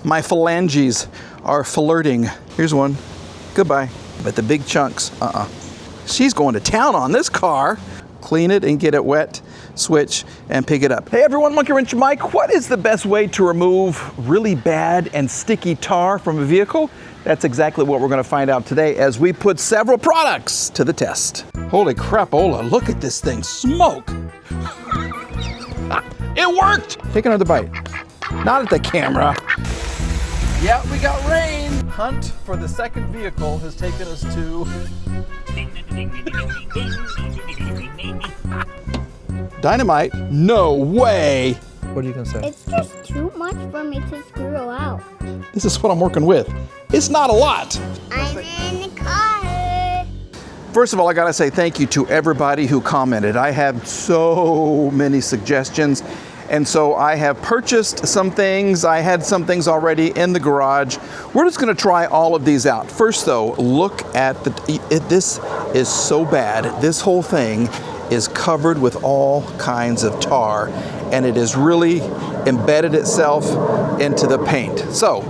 My phalanges are flirting. Here's one. Goodbye. But the big chunks, She's going to town on this car. Clean it and get it wet, switch, and pick it up. Hey everyone, Monkey Wrench Mike. What is the best way to remove really bad and sticky tar from a vehicle? That's exactly what we're going to find out today as we put several products to the test. Holy crapola, look at this thing smoke. It worked! Take another bite. Not at the camera. Yeah, we got rain. Hunt for the second vehicle has taken us to... Dynamite? No way! What are you gonna say? It's just too much for me to screw out. This is what I'm working with. It's not a lot. I'm in the car. First of all, I gotta say thank you to everybody who commented. I have so many suggestions. And so I have purchased some things. I had some things already in the garage. We're just gonna try all of these out. First though, look at this is so bad. This whole thing is covered with all kinds of tar, and it has really embedded itself into the paint. So,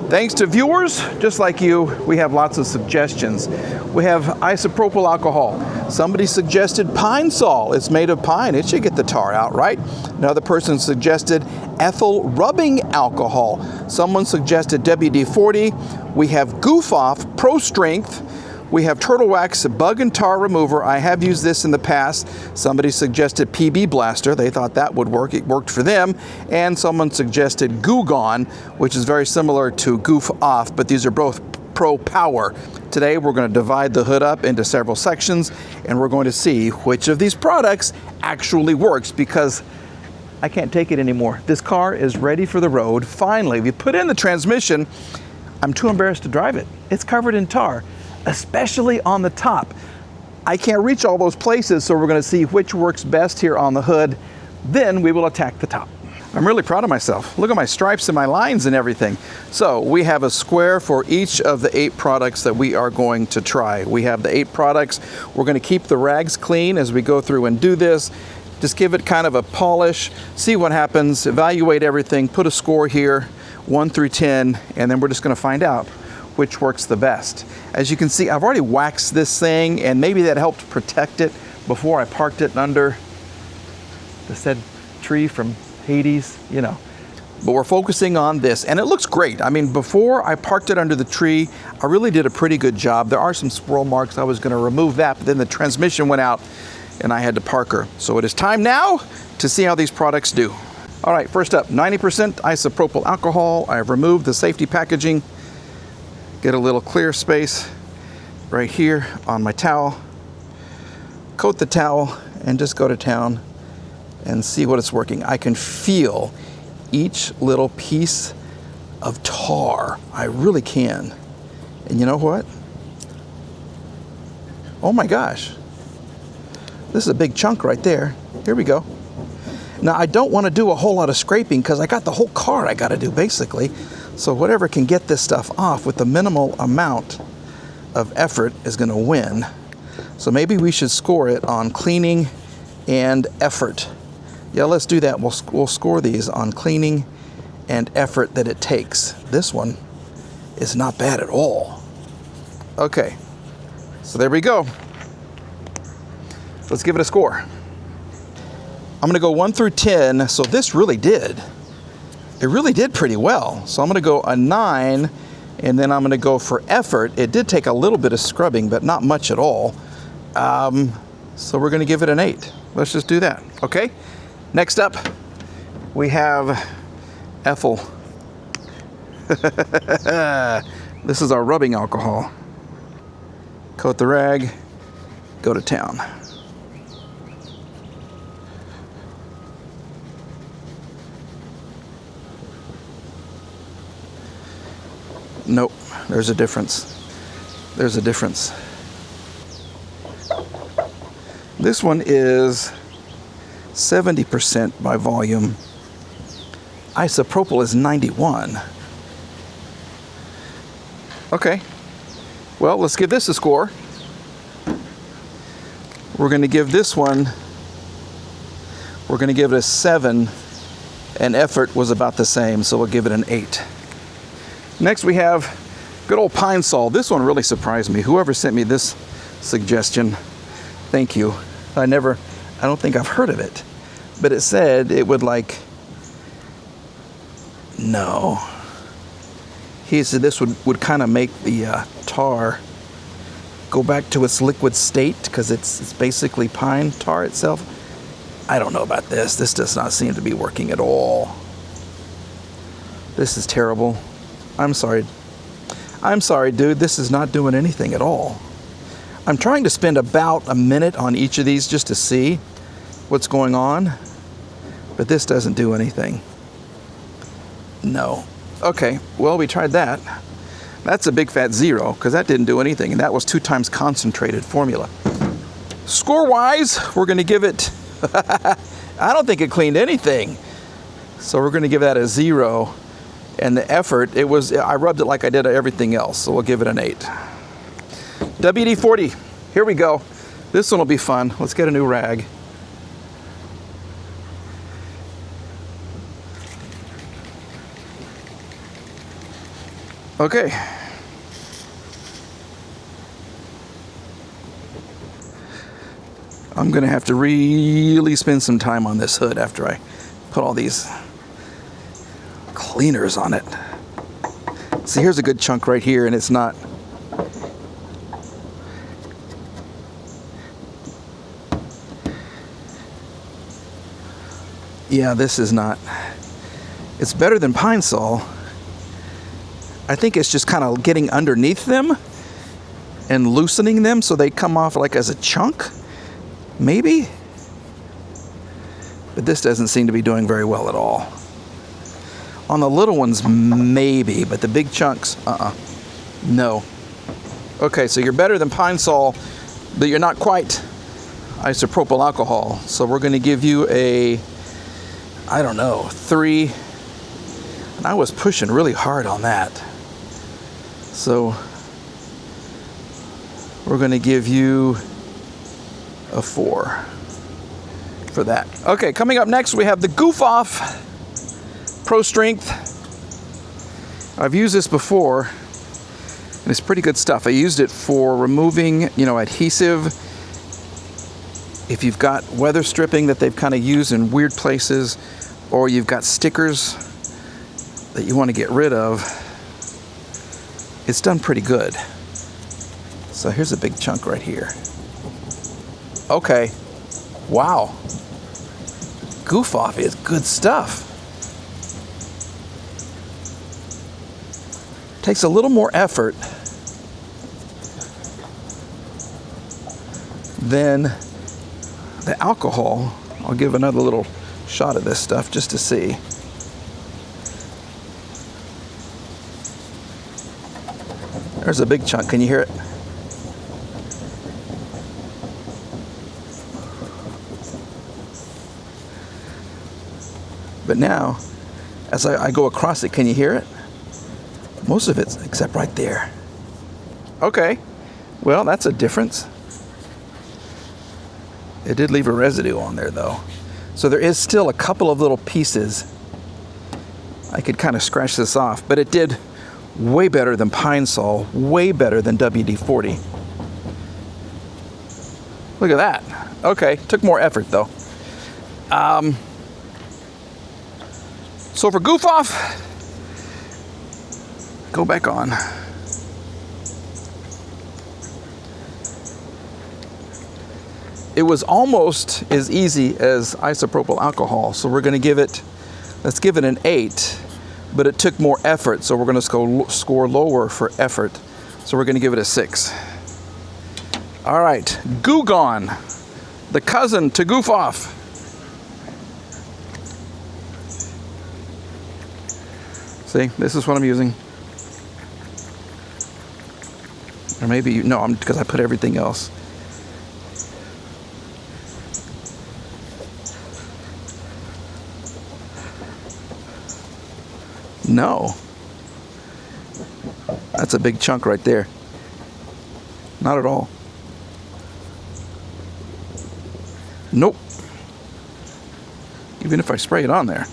thanks to viewers just like you, we have lots of suggestions. We have isopropyl alcohol. Somebody suggested pine sol. It's made of pine. It should get the tar out, right? Another person suggested ethyl rubbing alcohol. Someone suggested WD-40. We have Goof Off Pro Strength. We have Turtle Wax Bug and Tar Remover. I have used this in the past. Somebody suggested PB Blaster. They thought that would work. It worked for them. And someone suggested Goo Gone, which is very similar to Goof Off, but these are both Pro Power. Today we're going to divide the hood up into several sections, and we're going to see which of these products actually works, because I can't take it anymore. This car is ready for the road. Finally, we put in the transmission. I'm too embarrassed to drive it. It's covered in tar, especially on the top. I can't reach all those places, so we're going to see which works best here on the hood. Then we will attack the top. I'm really proud of myself. Look at my stripes and my lines and everything. So we have a square for each of the 8 products that we are going to try. We have the 8 products. We're going to keep the rags clean as we go through and do this. Just give it kind of a polish, see what happens, evaluate everything, put a score here, 1 through 10, and then we're just going to find out which works the best. As you can see, I've already waxed this thing, and maybe that helped protect it before I parked it under the said tree from Hades, you know. But we're focusing on this, and it looks great. I mean, before I parked it under the tree, I really did a pretty good job. There are some swirl marks. I was going to remove that, but then the transmission went out, and I had to park her. So it is time now to see how these products do. All right, first up, 90% isopropyl alcohol. I have removed the safety packaging. Get a little clear space right here on my towel. Coat the towel and just go to town and see what it's working. I can feel each little piece of tar. I really can. And you know what? Oh my gosh. This is a big chunk right there. Here we go. Now I don't want to do a whole lot of scraping because I got the whole car I got to do basically. So whatever can get this stuff off with the minimal amount of effort is going to win. So maybe we should score it on cleaning and effort. Yeah, let's do that. We'll score these on cleaning and effort that it takes. This one is not bad at all. Okay, so there we go. Let's give it a score. I'm gonna go 1 through 10, so this really did. It really did pretty well. So I'm gonna go a 9, and then I'm gonna go for effort. It did take a little bit of scrubbing, but not much at all. So we're gonna give it an 8. Let's just do that, okay? Next up, we have ethyl. This is our rubbing alcohol. Coat the rag, go to town. Nope, there's a difference. There's a difference. This one is 70% by volume. Isopropyl is 91. Okay, well, let's give this a score. We're going to give this one, we're going to give it a 7, and effort was about the same, so we'll give it an 8. Next we have good old Pine Sol. This one really surprised me. Whoever sent me this suggestion, thank you. I don't think I've heard of it. But it said it would like, no. He said this would kind of make the tar go back to its liquid state because it's basically pine tar itself. I don't know about this. This does not seem to be working at all. This is terrible. I'm sorry. I'm sorry, dude. This is not doing anything at all. I'm trying to spend about a minute on each of these just to see what's going on, but this doesn't do anything. No. Okay, well, we tried that. That's a big fat 0 because that didn't do anything, and that was 2 times concentrated formula. Score-wise, we're going to give it, I don't think it cleaned anything. So we're going to give that a 0. And the effort, I rubbed it like I did everything else, so we'll give it an 8. WD-40, here we go. This one will be fun. Let's get a new rag. Okay. I'm gonna have to really spend some time on this hood after I put all these cleaners on it. See, here's a good chunk right here, and it's not. Yeah, this is not. It's better than Pine Sol. I think it's just kind of getting underneath them and loosening them so they come off like as a chunk, maybe. But this doesn't seem to be doing very well at all. On the little ones, maybe, but the big chunks, no. Okay, so you're better than Pine Sol, but you're not quite isopropyl alcohol. So we're going to give you a, I don't know, 3. And I was pushing really hard on that. So we're going to give you a 4 for that. Okay, coming up next, we have the Goof Off Pro Strength. I've used this before, and it's pretty good stuff. I used it for removing, adhesive. If you've got weather stripping that they've kind of used in weird places, or you've got stickers that you want to get rid of, it's done pretty good. So here's a big chunk right here. Okay, wow. Goof Off is good stuff. Takes a little more effort than the alcohol. I'll give another little shot of this stuff just to see. There's a big chunk. Can you hear it? But now, as I go across it, can you hear it? Most of it's except right there. Okay, well, that's a difference. It did leave a residue on there though. So there is still a couple of little pieces. I could kind of scratch this off, but it did way better than Pine Sol, way better than WD-40. Look at that. Okay, took more effort though. So for Goof Off, go back on. It was almost as easy as isopropyl alcohol, so we're going to give it, let's give it an 8, but it took more effort, so we're going to score lower for effort. So we're going to give it a 6. All right, Goo Gone, the cousin to Goof Off. See, this is what I'm using. Or maybe, no, because I put everything else. No. That's a big chunk right there. Not at all. Nope. Even if I spray it on there.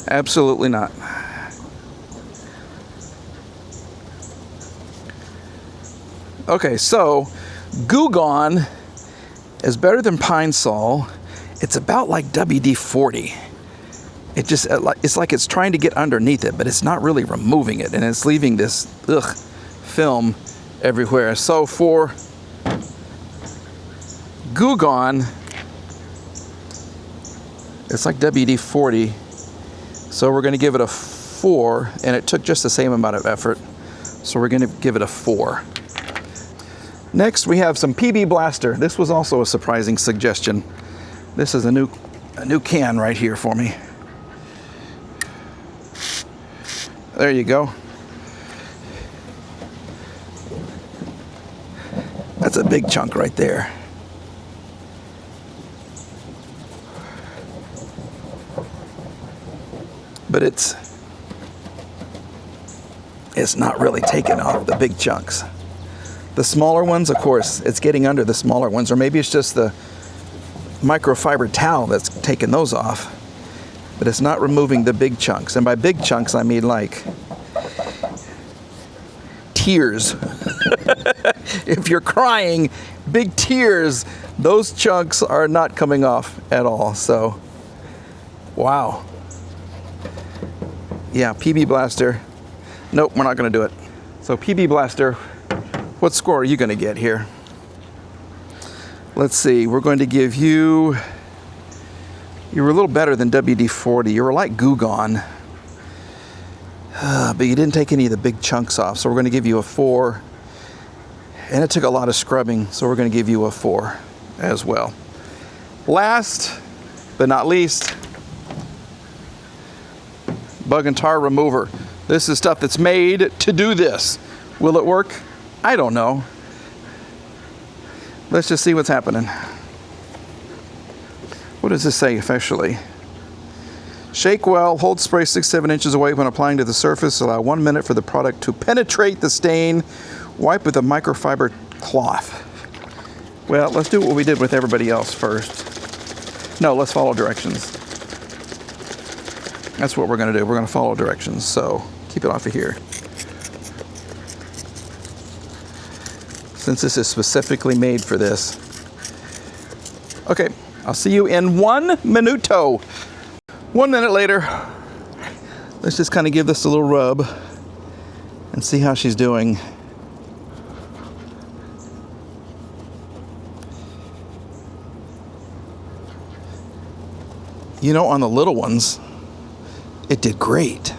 Absolutely not. Okay, so Goo Gone is better than Pine Sol. It's about like WD-40. It's like it's trying to get underneath it, but it's not really removing it, and it's leaving this film everywhere. So for Goo Gone, it's like WD-40. So we're going to give it a 4, and it took just the same amount of effort. So we're going to give it a 4. Next, we have some PB Blaster. This was also a surprising suggestion. This is a new can right here for me. There you go. That's a big chunk right there. But it's not really taking off the big chunks. The smaller ones, of course, it's getting under the smaller ones, or maybe it's just the microfiber towel that's taking those off. But it's not removing the big chunks. And by big chunks, I mean like tears. If you're crying, big tears, those chunks are not coming off at all. So, wow. Yeah, PB Blaster. Nope, we're not going to do it. So PB Blaster, what score are you going to get here? Let's see, we're going to give you, you were a little better than WD-40. You were like Goo Gone, but you didn't take any of the big chunks off. So we're going to give you a 4. And it took a lot of scrubbing, so we're going to give you a 4 as well. Last but not least, Bug and Tar Remover. This is stuff that's made to do this. Will it work? I don't know. Let's just see what's happening. What does this say officially? Shake well, hold spray 6-7 inches away when applying to the surface. Allow 1 minute for the product to penetrate the stain. Wipe with a microfiber cloth. Well, let's do what we did with everybody else first. No, let's follow directions. That's what we're going to do. We're going to follow directions. So keep it off of here. Since this is specifically made for this. Okay, I'll see you in 1 minuto. 1 minute later. Let's just kind of give this a little rub and see how she's doing. You know, on the little ones, it did great.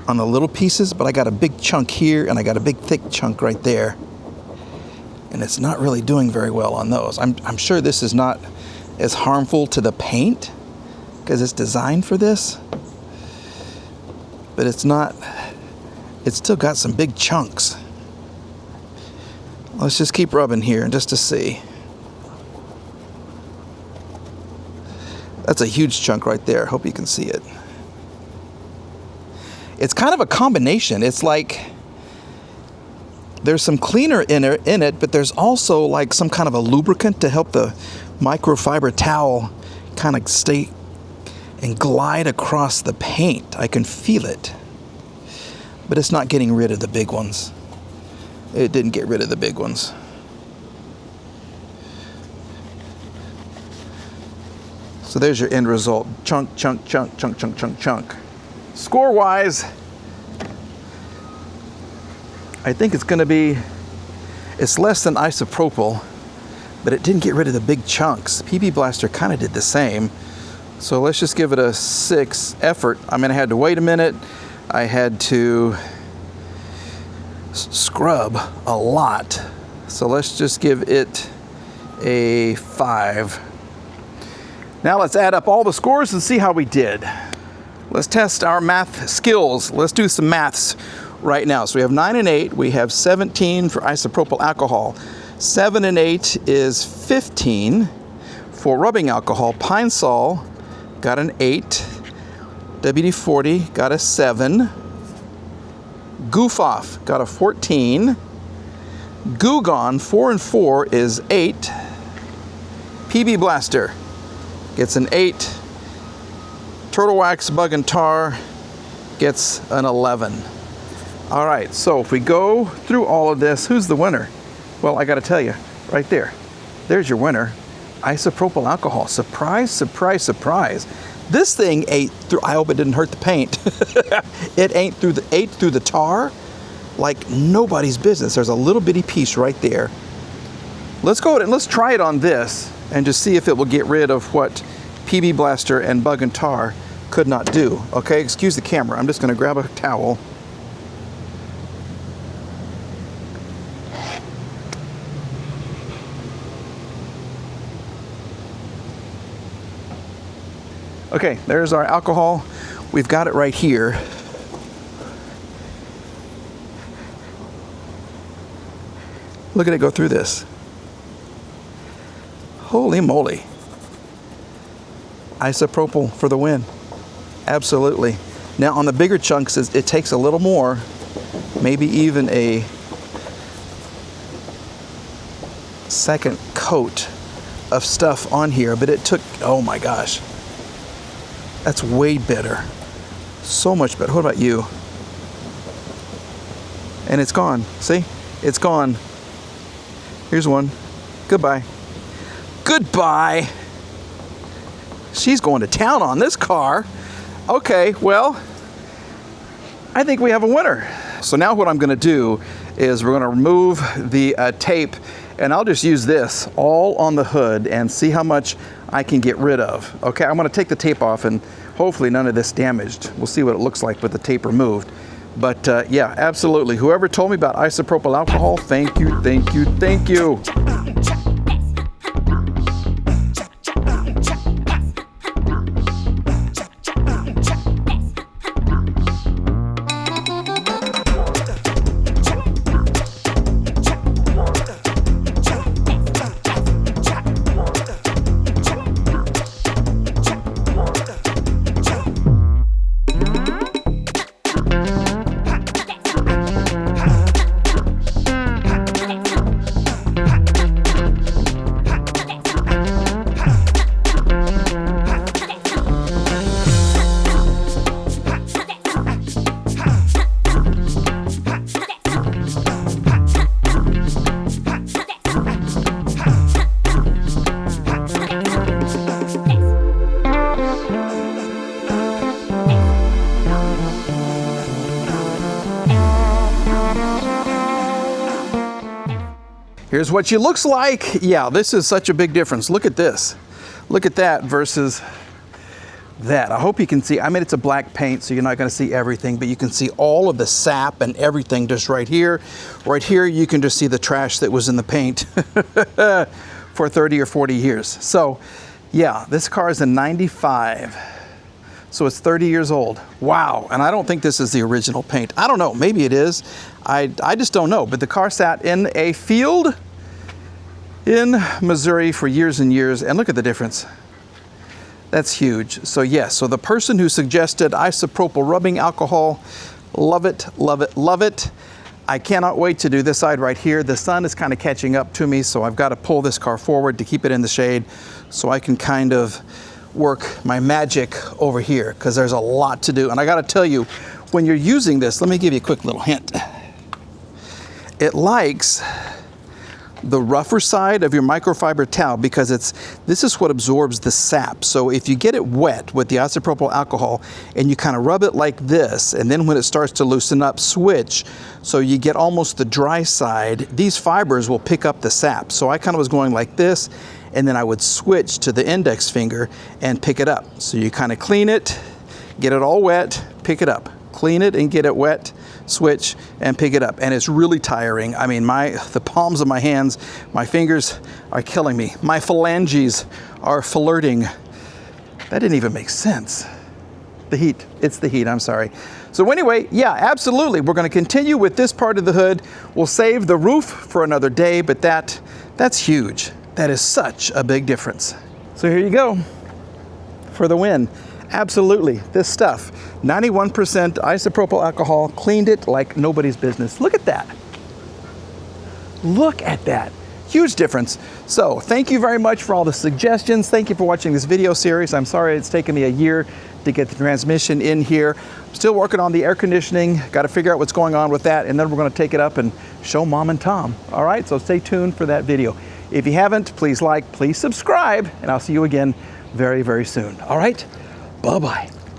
On the little pieces, but I got a big chunk here and I got a big thick chunk right there. And it's not really doing very well on those. I'm sure this is not as harmful to the paint because it's designed for this. But it's not, it's still got some big chunks. Let's just keep rubbing here just to see. That's a huge chunk right there. Hope you can see it. It's kind of a combination. It's like there's some cleaner in it, but there's also like some kind of a lubricant to help the microfiber towel kind of stay and glide across the paint. I can feel it. But it's not getting rid of the big ones. It didn't get rid of the big ones. So there's your end result. Chunk, chunk, chunk, chunk, chunk, chunk, chunk. Score-wise, I think it's going to be, it's less than isopropyl, but it didn't get rid of the big chunks. PB Blaster kind of did the same. So let's just give it a 6 effort. I mean, I had to wait a minute. I had to scrub a lot. So let's just give it a 5. Now let's add up all the scores and see how we did. Let's test our math skills. Let's do some maths right now. So we have 9 and 8. We have 17 for isopropyl alcohol. 7 and 8 is 15 for rubbing alcohol. Pine Sol got an 8. WD-40 got a 7. Goof Off got a 14. Goo Gone 4 and 4 is 8. PB Blaster gets an 8. Turtle Wax Bug and Tar gets an 11. All right, so if we go through all of this, who's the winner? Well, I got to tell you, right there. There's your winner. Isopropyl alcohol. Surprise, surprise, surprise. This thing ate through, I hope it didn't hurt the paint. It ate through the tar like nobody's business. There's a little bitty piece right there. Let's go ahead and let's try it on this and just see if it will get rid of what PB Blaster and Bug and Tar could not do. Okay, excuse the camera. I'm just going to grab a towel. Okay, there's our alcohol. We've got it right here. Look at it go through this. Holy moly. Isopropyl for the win. Absolutely. Now on the bigger chunks, it takes a little more, maybe even a second coat of stuff on here, but it took, oh my gosh. That's way better. So much better. What about you? And it's gone. See? It's gone. Here's one. Goodbye. Goodbye. She's going to town on this car. Okay, well, I think we have a winner. So now what I'm going to do is we're going to remove the tape, and I'll just use this all on the hood and see how much I can get rid of. Okay, I'm going to take the tape off, and hopefully none of this damaged. We'll see what it looks like with the tape removed. But yeah, absolutely. Whoever told me about isopropyl alcohol, thank you, thank you, thank you. Here's what she looks like. Yeah, this is such a big difference. Look at this. Look at that versus that. I hope you can see. I mean, it's a black paint, so you're not going to see everything, but you can see all of the sap and everything just right here. Right here, you can just see the trash that was in the paint for 30 or 40 years. So, yeah, this car is a 95. So it's 30 years old. Wow, and I don't think this is the original paint. I don't know, maybe it is. I just don't know, but the car sat in a field in Missouri for years and years, and look at the difference. That's huge. So yes, so the person who suggested isopropyl rubbing alcohol, love it, love it, love it. I cannot wait to do this side right here. The sun is kind of catching up to me, so I've got to pull this car forward to keep it in the shade so I can kind of work my magic over here, because there's a lot to do. And I got to tell you, when you're using this, let me give you a quick little hint. It likes the rougher side of your microfiber towel because this is what absorbs the sap. So if you get it wet with the isopropyl alcohol and you kind of rub it like this, and then when it starts to loosen up, switch, so you get almost the dry side, these fibers will pick up the sap. So I kind of was going like this, and then I would switch to the index finger and pick it up. So you kind of clean it, get it all wet, pick it up. Clean it and get it wet, switch and pick it up. And it's really tiring. I mean, the palms of my hands, my fingers are killing me. My phalanges are flirting. That didn't even make sense. The heat, it's the heat, I'm sorry. So anyway, yeah, absolutely. We're gonna continue with this part of the hood. We'll save the roof for another day, but that's huge. That is such a big difference. So here you go for the win. Absolutely, this stuff, 91% isopropyl alcohol, cleaned it like nobody's business. Look at that. Look at that. Huge difference. So thank you very much for all the suggestions. Thank you for watching this video series. I'm sorry it's taken me a year to get the transmission in here. I'm still working on the air conditioning. Got to figure out what's going on with that, and then we're going to take it up and show Mom and Tom. All right, so stay tuned for that video. If you haven't, please like, please subscribe, and I'll see you again very, very soon. All right, bye-bye.